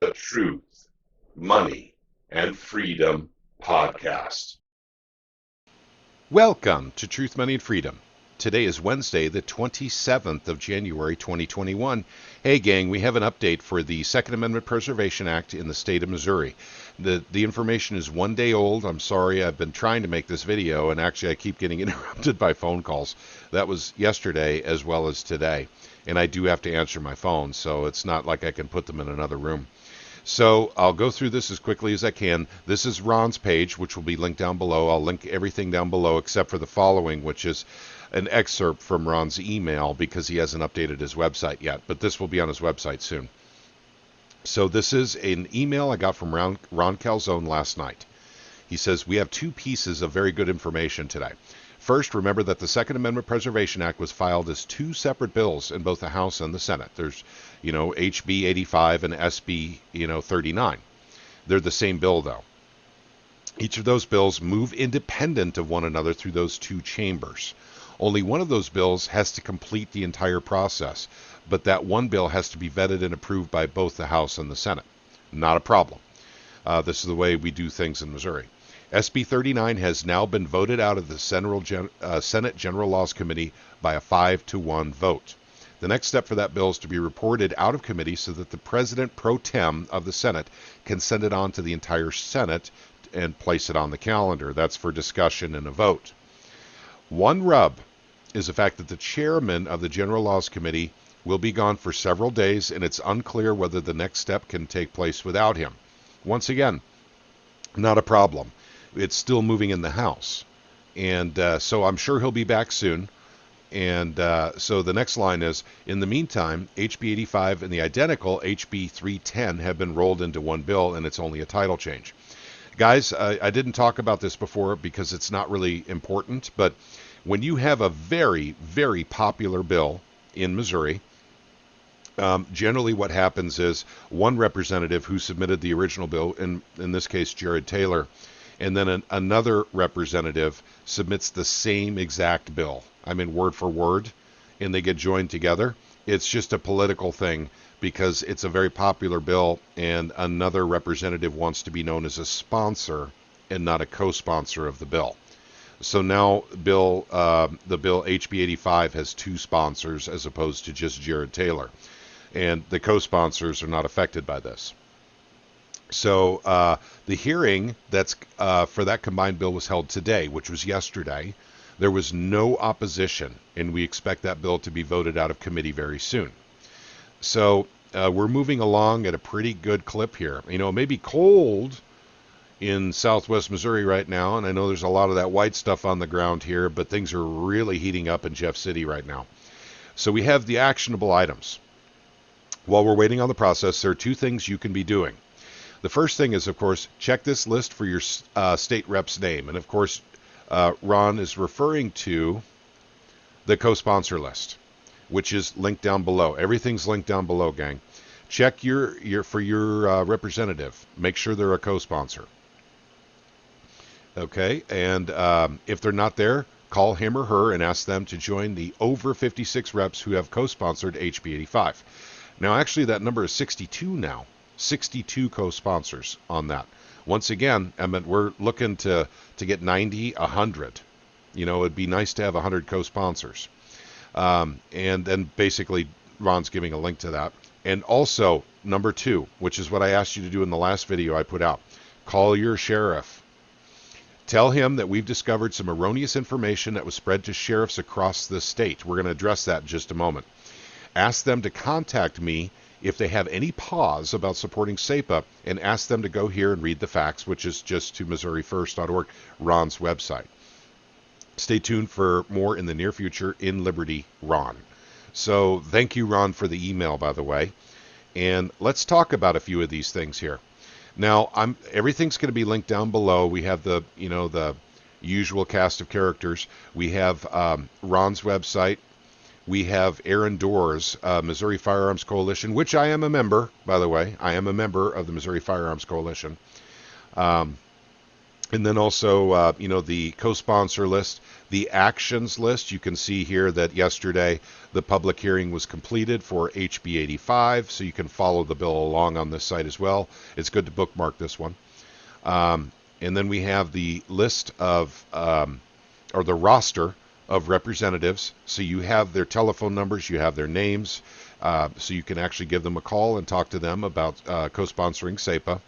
the Truth, Money, and Freedom podcast. Welcome to Truth, Money, and Freedom. Today is Wednesday, the 27th of January, 2021. Hey, gang, we have an update for the Second Amendment Preservation Act in the state of Missouri. The information is 1 day old. I'm sorry, I've been trying to make this video, and actually I keep getting interrupted by phone calls. That was yesterday as well as today, and I do have to answer my phone, so it's not like I can put them in another room. So I'll go through this as quickly as I can. This is Ron's page, which will be linked down below. I'll link everything down below except for the following, which is an excerpt from Ron's email because he hasn't updated his website yet, but this will be on his website soon. So this is an email I got from Ron Calzone last night. He says, we have two pieces of very good information today. First, remember that the Second Amendment Preservation Act was filed as two separate bills in both the House and the Senate. There's, HB 85 and SB, 39. They're the same bill, though. Each of those bills move independent of one another through those two chambers. Only one of those bills has to complete the entire process, but that one bill has to be vetted and approved by both the House and the Senate. Not a problem. This is the way we do things in Missouri. SB 39 has now been voted out of the Senate General Laws Committee by a 5-1 vote. The next step for that bill is to be reported out of committee so that the President pro tem of the Senate can send it on to the entire Senate and place it on the calendar. That's for discussion and a vote. One rub is the fact that the chairman of the General Laws Committee will be gone for several days, and it's unclear whether the next step can take place without him. Once again, not a problem. It's still moving in the House. And so I'm sure he'll be back soon. And so the next line is, in the meantime, HB 85 and the identical HB 310 have been rolled into one bill, and it's only a title change. Guys, I didn't talk about this before because it's not really important, but when you have a very, very popular bill in Missouri, generally what happens is one representative who submitted the original bill, in this case Jared Taylor, and then another representative submits the same exact bill. I mean, word for word, and they get joined together. It's just a political thing because it's a very popular bill, and another representative wants to be known as a sponsor and not a co-sponsor of the bill. So now the bill HB 85 has two sponsors as opposed to just Jared Taylor, and the co-sponsors are not affected by this. So the hearing that's for that combined bill was held today, which was yesterday. There was no opposition, and we expect that bill to be voted out of committee very soon. So we're moving along at a pretty good clip here. It may be cold in southwest Missouri right now, and I know there's a lot of that white stuff on the ground here, but things are really heating up in Jeff City right now. So we have the actionable items. While we're waiting on the process, there are two things you can be doing. The first thing is, of course, check this list for your state rep's name. And, of course, Ron is referring to the co-sponsor list, which is linked down below. Everything's linked down below, gang. Check for your representative. Make sure they're a co-sponsor. Okay, and if they're not there, call him or her and ask them to join the over 56 reps who have co-sponsored HB 85. Now, actually, that number is 62 now. 62 co-sponsors on that. Once again, I mean, we're looking to get 90, 100. It'd be nice to have 100 co-sponsors. And then basically Ron's giving a link to that. And also, number 2, which is what I asked you to do in the last video I put out, call your sheriff. Tell him that we've discovered some erroneous information that was spread to sheriffs across the state. We're going to address that in just a moment. Ask them to contact me if they have any pause about supporting Sapa, and ask them to go here and read the facts, which is just to MissouriFirst.org, Ron's website. Stay tuned for more in the near future. In Liberty, Ron. So thank you, Ron, for the email, by the way. And let's talk about a few of these things here. Now, everything's going to be linked down below. We have the usual cast of characters. We have Ron's website. We have Aaron Doerr's Missouri Firearms Coalition, which I am a member, by the way. I am a member of the Missouri Firearms Coalition. And then also, the co-sponsor list, the actions list. You can see here that yesterday the public hearing was completed for HB 85, so you can follow the bill along on this site as well. It's good to bookmark this one. And then we have the list of, or the roster of representatives. So you have their telephone numbers, you have their names, so you can actually give them a call and talk to them about co-sponsoring SAPA.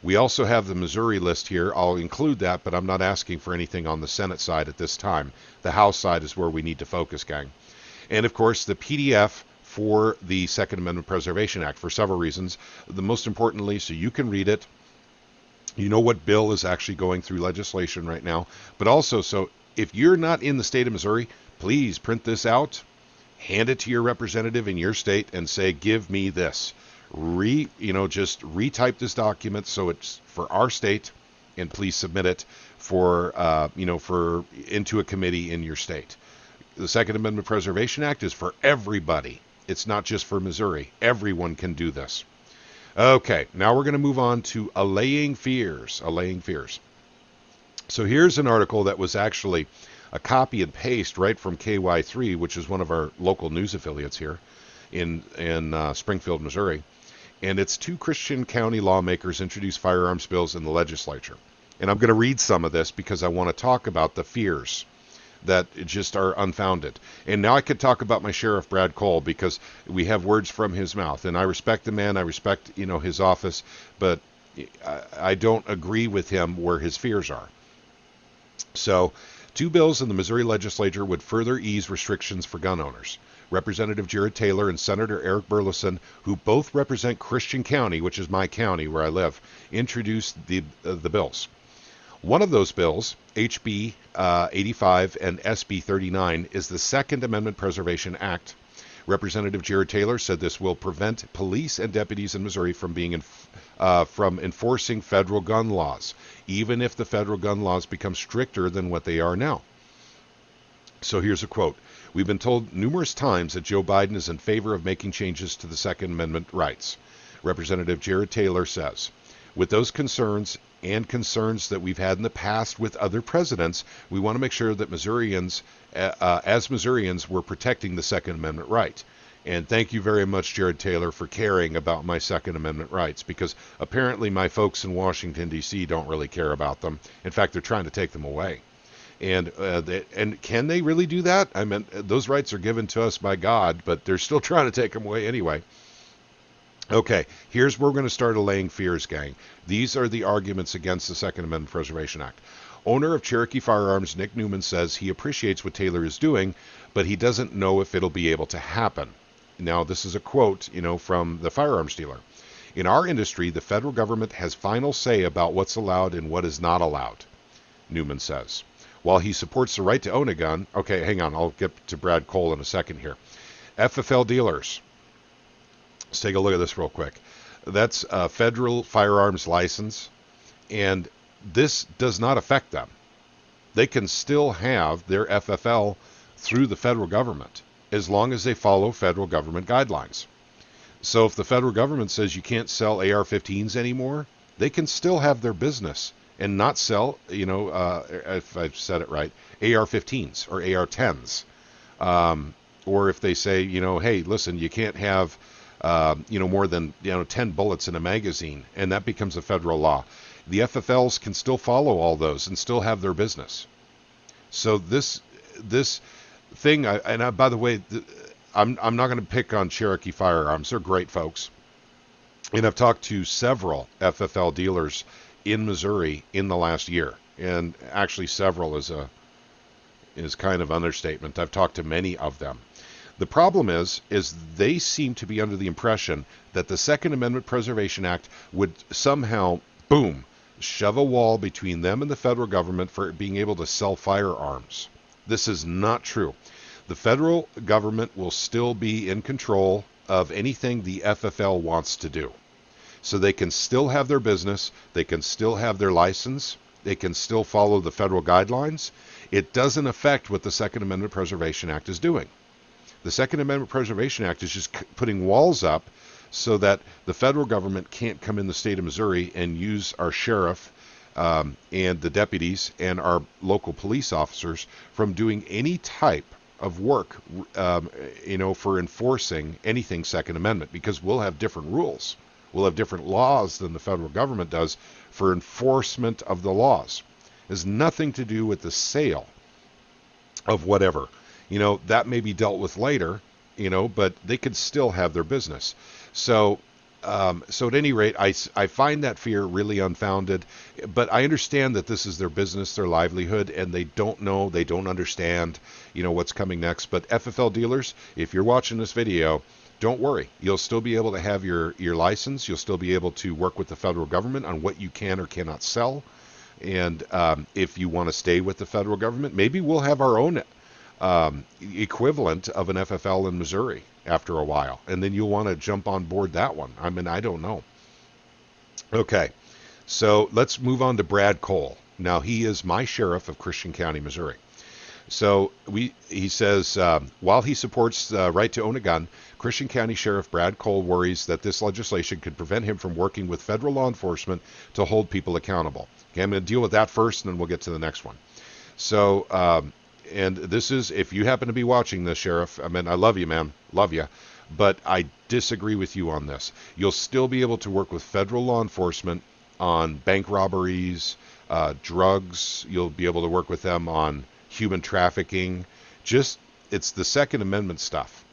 We also have the Missouri list here. I'll include that, but I'm not asking for anything on the Senate side at this time. The House side is where we need to focus, gang. And of course, the PDF for the Second Amendment Preservation Act for several reasons. The most importantly, so you can read it. You know what bill is actually going through legislation right now. But also, so if you're not in the state of Missouri, please print this out, hand it to your representative in your state, and say, give me this. Just retype this document so it's for our state, and please submit it for into a committee in your state. The Second Amendment Preservation Act is for everybody. It's not just for Missouri. Everyone can do this. Okay, now we're going to move on to allaying fears. Allaying fears. So here's an article that was actually a copy and paste right from KY3, which is one of our local news affiliates here in Springfield, Missouri. And it's 2 Christian county lawmakers introduce firearms bills in the legislature. And I'm going to read some of this because I want to talk about the fears that just are unfounded. And now I could talk about my sheriff, Brad Cole, because we have words from his mouth. And I respect the man. I respect, his office. But I don't agree with him where his fears are. So 2 bills in the Missouri legislature would further ease restrictions for gun owners. Representative Jared Taylor and Senator Eric Burleson, who both represent Christian County, which is my county where I live, introduced the bills. One of those bills, HB 85 and SB 39, is the Second Amendment Preservation Act. Representative Jared Taylor said this will prevent police and deputies in Missouri from enforcing federal gun laws, even if the federal gun laws become stricter than what they are now. So here's a quote. We've been told numerous times that Joe Biden is in favor of making changes to the Second Amendment rights. Representative Jared Taylor says, with those concerns and concerns that we've had in the past with other presidents, we want to make sure that Missourians, we're protecting the Second Amendment right. And thank you very much, Jared Taylor, for caring about my Second Amendment rights, because apparently my folks in Washington, D.C. don't really care about them. In fact, they're trying to take them away. And can they really do that? I mean, those rights are given to us by God, but they're still trying to take them away anyway. Okay, here's where we're going to start allaying fears, gang. These are the arguments against the Second Amendment Preservation Act. Owner of Cherokee Firearms, Nick Newman, says he appreciates what Taylor is doing, but he doesn't know if it'll be able to happen. Now, this is a quote, from the firearms dealer. In our industry, the federal government has final say about what's allowed and what is not allowed, Newman says. While he supports the right to own a gun, okay, hang on, I'll get to Brad Cole in a second here. FFL dealers. Let's take a look at this real quick. That's a federal firearms license, and this does not affect them. They can still have their FFL through the federal government as long as they follow federal government guidelines. So if the federal government says you can't sell AR-15s anymore, they can still have their business and not sell, if I've said it right, AR-15s or AR-10s. Or if they say, hey, listen, you can't have, more than, 10 bullets in a magazine, and that becomes a federal law. The FFLs can still follow all those and still have their business. So this thing, by the way, I'm not going to pick on Cherokee Firearms. They're great folks. And I've talked to several FFL dealers in Missouri in the last year, and actually several is kind of understatement. I've talked to many of them. The problem is they seem to be under the impression that the Second Amendment Preservation Act would somehow, boom, shove a wall between them and the federal government for being able to sell firearms. This is not true. The federal government will still be in control of anything the FFL wants to do. So they can still have their business, they can still have their license, they can still follow the federal guidelines. It doesn't affect what the Second Amendment Preservation Act is doing. The Second Amendment Preservation Act is just putting walls up so that the federal government can't come in the state of Missouri and use our sheriff and the deputies and our local police officers from doing any type of work, for enforcing anything Second Amendment, because we'll have different rules. We'll have different laws than the federal government does for enforcement of the laws. It has nothing to do with the sale of whatever. That may be dealt with later, but they could still have their business. So at any rate, I find that fear really unfounded, but I understand that this is their business, their livelihood, and they don't know, they don't understand, what's coming next. But FFL dealers, if you're watching this video, don't worry. You'll still be able to have your license. You'll still be able to work with the federal government on what you can or cannot sell. And if you want to stay with the federal government, maybe we'll have our own equivalent of an FFL in Missouri after a while, and then you'll want to jump on board that one. I mean, I don't know. Okay, so let's move on to Brad Cole. Now, he is my sheriff of Christian County, Missouri. So he says, while he supports the right to own a gun, Christian County Sheriff Brad Cole worries that this legislation could prevent him from working with federal law enforcement to hold people accountable. Okay, I'm going to deal with that first, and then we'll get to the next one. So, and this is, if you happen to be watching this, Sheriff, I mean, I love you, man. Love you. But I disagree with you on this. You'll still be able to work with federal law enforcement on bank robberies, drugs. You'll be able to work with them on human trafficking. It's the Second Amendment stuff.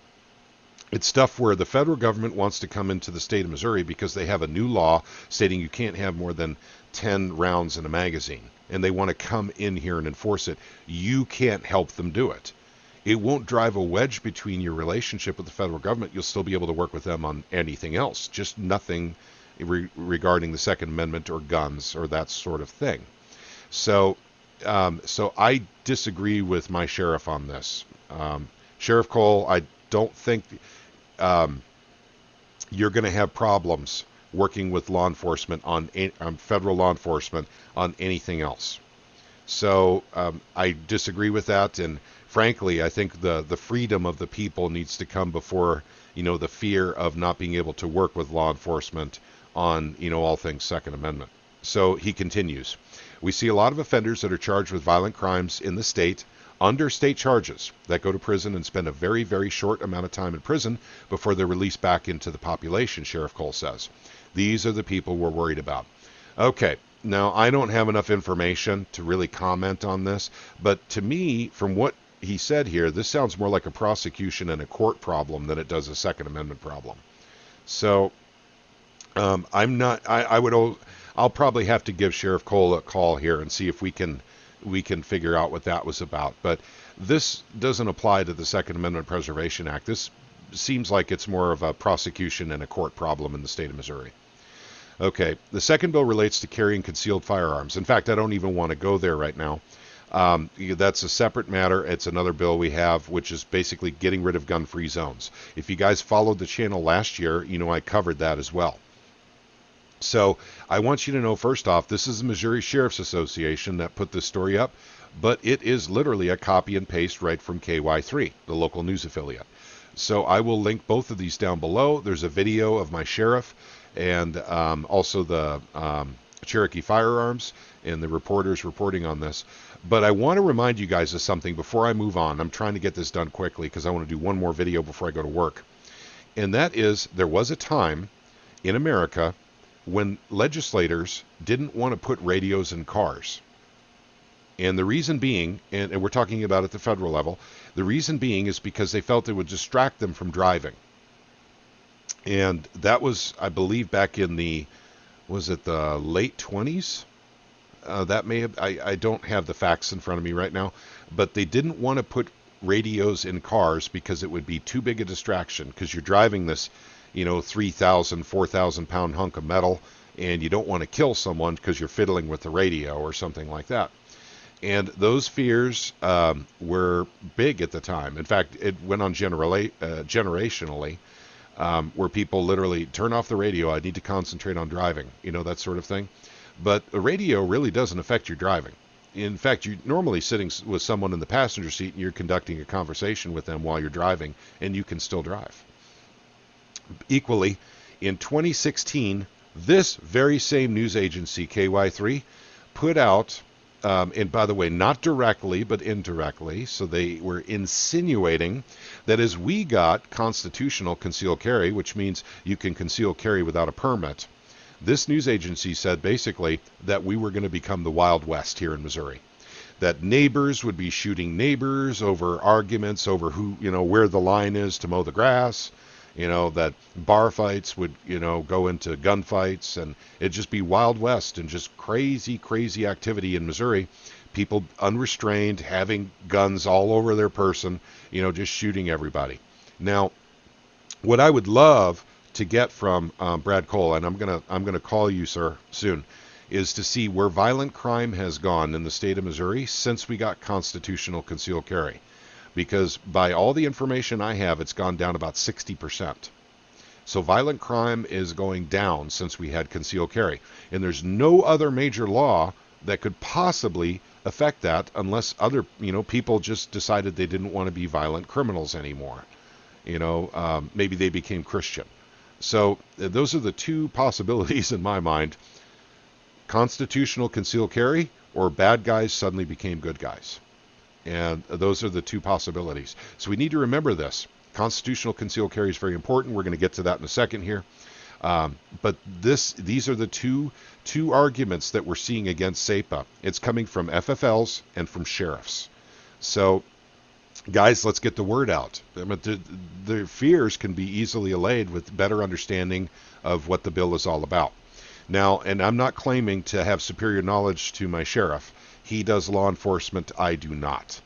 It's stuff where the federal government wants to come into the state of Missouri because they have a new law stating you can't have more than 10 rounds in a magazine, and they want to come in here and enforce it. You can't help them do it. It won't drive a wedge between your relationship with the federal government. You'll still be able to work with them on anything else, just nothing regarding the Second Amendment or guns or that sort of thing. So I disagree with my sheriff on this. Sheriff Cole, I don't think you're going to have problems working with law enforcement on federal law enforcement on anything else. So I disagree with that, and frankly, I think the freedom of the people needs to come before the fear of not being able to work with law enforcement on all things Second Amendment. So he continues. We see a lot of offenders that are charged with violent crimes in the state under state charges that go to prison and spend a very, very short amount of time in prison before they're released back into the population, Sheriff Cole says. These are the people we're worried about. Okay, now I don't have enough information to really comment on this, but to me, from what he said here, this sounds more like a prosecution and a court problem than it does a Second Amendment problem. So I'll probably have to give Sheriff Cole a call here and see if we can figure out what that was about. But this doesn't apply to the Second Amendment Preservation Act. This seems like it's more of a prosecution and a court problem in the state of Missouri. Okay, the second bill relates to carrying concealed firearms. In fact, I don't even want to go there right now. That's a separate matter. It's another bill we have, which is basically getting rid of gun-free zones. If you guys followed the channel last year, I covered that as well. So I want you to know, first off, this is the Missouri Sheriff's Association that put this story up, but it is literally a copy and paste right from KY3, the local news affiliate. So I will link both of these down below. There's a video of my sheriff and also the Cherokee Firearms and the reporters reporting on this. But I want to remind you guys of something before I move on. I'm trying to get this done quickly because I want to do one more video before I go to work. And that is, there was a time in America when legislators didn't want to put radios in cars. And the reason being, and we're talking about at the federal level, the reason being is because they felt it would distract them from driving. And that was, I believe, back in the late 20s? That may have, I don't have the facts in front of me right now, but they didn't want to put radios in cars because it would be too big a distraction, because you're driving this 3,000, 4,000 pound hunk of metal, and you don't want to kill someone because you're fiddling with the radio or something like that. And those fears were big at the time. In fact, it went on generationally, where people literally turn off the radio. I need to concentrate on driving, that sort of thing. But the radio really doesn't affect your driving. In fact, you're normally sitting with someone in the passenger seat and you're conducting a conversation with them while you're driving, and you can still drive. Equally, in 2016, this very same news agency, KY3, put out, and by the way, not directly, but indirectly, so they were insinuating that as we got constitutional concealed carry, which means you can conceal carry without a permit, this news agency said basically that we were going to become the Wild West here in Missouri. That neighbors would be shooting neighbors over arguments over who, where the line is to mow the grass. That bar fights would, go into gunfights, and it'd just be Wild West and just crazy, crazy activity in Missouri. People unrestrained, having guns all over their person, just shooting everybody. Now, what I would love to get from Brad Cole, and I'm gonna call you, sir, soon, is to see where violent crime has gone in the state of Missouri since we got constitutional concealed carry. Because by all the information I have, it's gone down about 60%. So violent crime is going down since we had concealed carry. And there's no other major law that could possibly affect that unless other, people just decided they didn't want to be violent criminals anymore. Maybe they became Christian. So those are the two possibilities in my mind. Constitutional concealed carry, or bad guys suddenly became good guys. And those are the two possibilities. So we need to remember this. Constitutional concealed carry is very important. We're going to get to that in a second here. But these are the two arguments that we're seeing against Sapa. It's coming from FFLs and from sheriffs. So, guys, let's get the word out. The fears can be easily allayed with better understanding of what the bill is all about. Now, and I'm not claiming to have superior knowledge to my sheriff. He does law enforcement, I do not.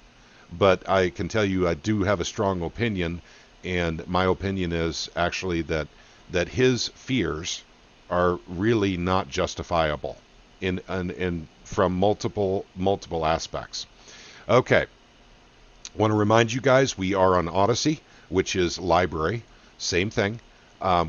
But I can tell you I do have a strong opinion, and my opinion is actually that his fears are really not justifiable in from multiple aspects. Okay. Want to remind you guys, we are on Odyssey, which is library. Same thing.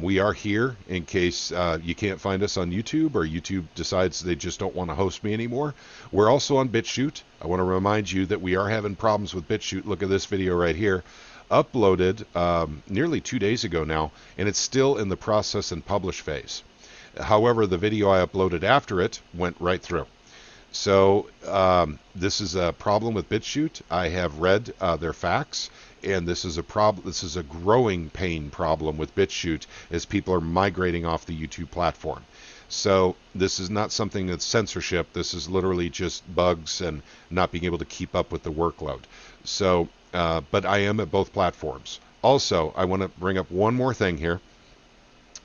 We are here in case you can't find us on YouTube, or YouTube decides they just don't want to host me anymore. We're also on BitChute. I want to remind you that we are having problems with BitChute. Look at this video right here. Uploaded nearly 2 days ago now, and it's still in the process and publish phase. However, the video I uploaded after it went right through. So this is a problem with BitChute. I have read their facts. And this is a problem. This is a growing pain problem with BitChute as people are migrating off the YouTube platform. So this is not something that's censorship. This is literally just bugs and not being able to keep up with the workload. So, but I am at both platforms. Also, I want to bring up one more thing here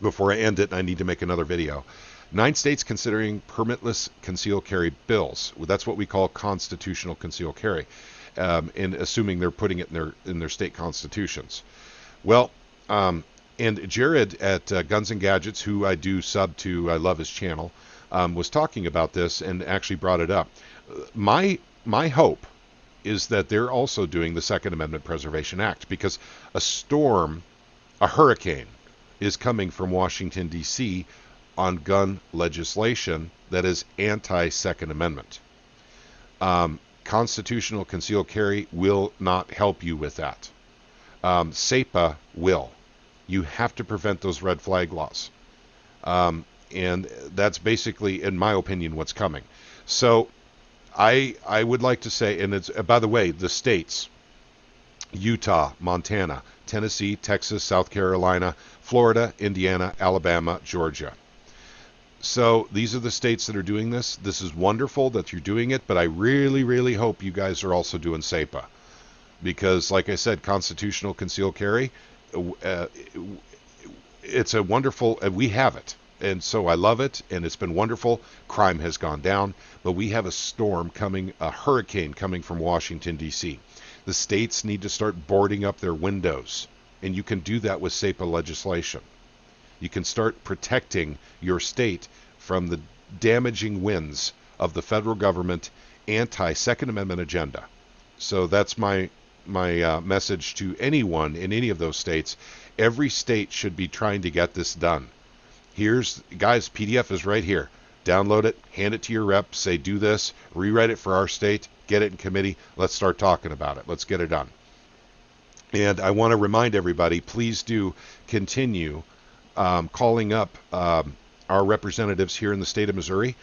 before I end it. I need to make another video. 9 states considering permitless concealed carry bills. That's what we call constitutional concealed carry. And assuming they're putting it in their state constitutions. Well, and Jared at Guns and Gadgets, who I do sub to, I love his channel, was talking about this and actually brought it up. My hope is that they're also doing the Second Amendment Preservation Act, because a hurricane, is coming from Washington, D.C. on gun legislation that is anti-Second Amendment. Constitutional concealed carry will not help you with that. Sapa will. You have to prevent those red flag laws. And that's basically, in my opinion, what's coming. So I would like to say, and it's, by the way, the states, Utah, Montana, Tennessee, Texas, South Carolina, Florida, Indiana, Alabama, Georgia. So these are the states that are doing this. This is wonderful that you're doing it, but I really, really hope you guys are also doing Sapa. Because, like I said, constitutional concealed carry, it's a wonderful, we have it. And so I love it, and it's been wonderful. Crime has gone down, but we have a storm coming, a hurricane coming from Washington, D.C. The states need to start boarding up their windows, and you can do that with Sapa legislation. You can start protecting your state from the damaging winds of the federal government anti-Second Amendment agenda. So that's my message to anyone in any of those states. Every state should be trying to get this done. Here's, guys, PDF is right here. Download it, hand it to your rep, say do this, rewrite it for our state, get it in committee, let's start talking about it. Let's get it done. And I want to remind everybody, please do continue calling up our representatives here in the state of Missouri.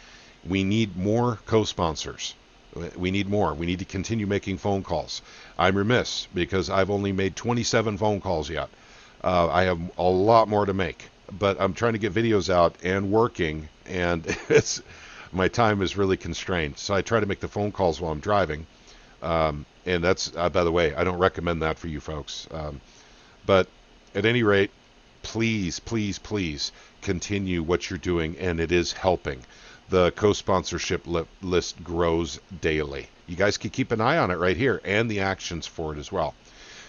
We need more co-sponsors. We need more. We need to continue making phone calls. I'm remiss because I've only made 27 phone calls yet. I have a lot more to make, but I'm trying to get videos out and working, and my time is really constrained. So I try to make the phone calls while I'm driving. And that's, by the way, I don't recommend that for you folks. But at any rate, please, please, please continue what you're doing, and it is helping. The co-sponsorship list grows daily. You guys can keep an eye on it right here and the actions for it as well.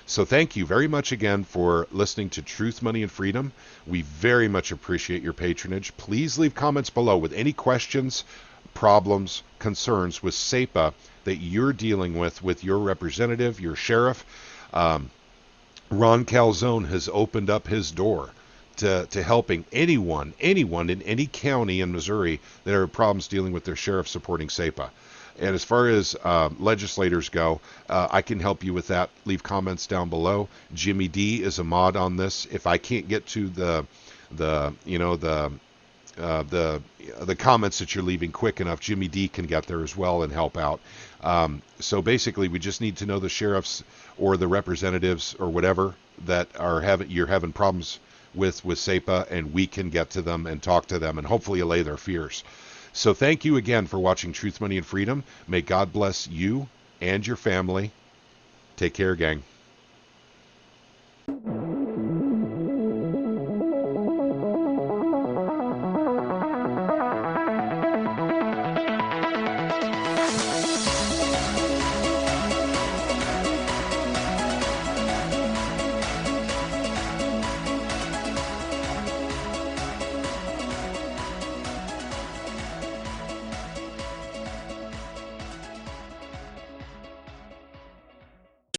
So thank you very much again for listening to Truth, Money, and Freedom. We very much appreciate your patronage. Please leave comments below with any questions, problems, concerns with SAPA that you're dealing with your representative, your sheriff. Ron Calzone has opened up his door to helping anyone in any county in Missouri that have problems dealing with their sheriff supporting SAPA. And as far as legislators go, I can help you with that. Leave comments down below. Jimmy D is a mod on this. If I can't get to the comments that you're leaving quick enough, Jimmy D can get there as well and help out. So basically, we just need to know the sheriffs or the representatives or whatever that you're having problems with SAPA, and we can get to them and talk to them and hopefully allay their fears. So thank you again for watching Truth, Money, and Freedom. May God bless you and your family. Take care, gang.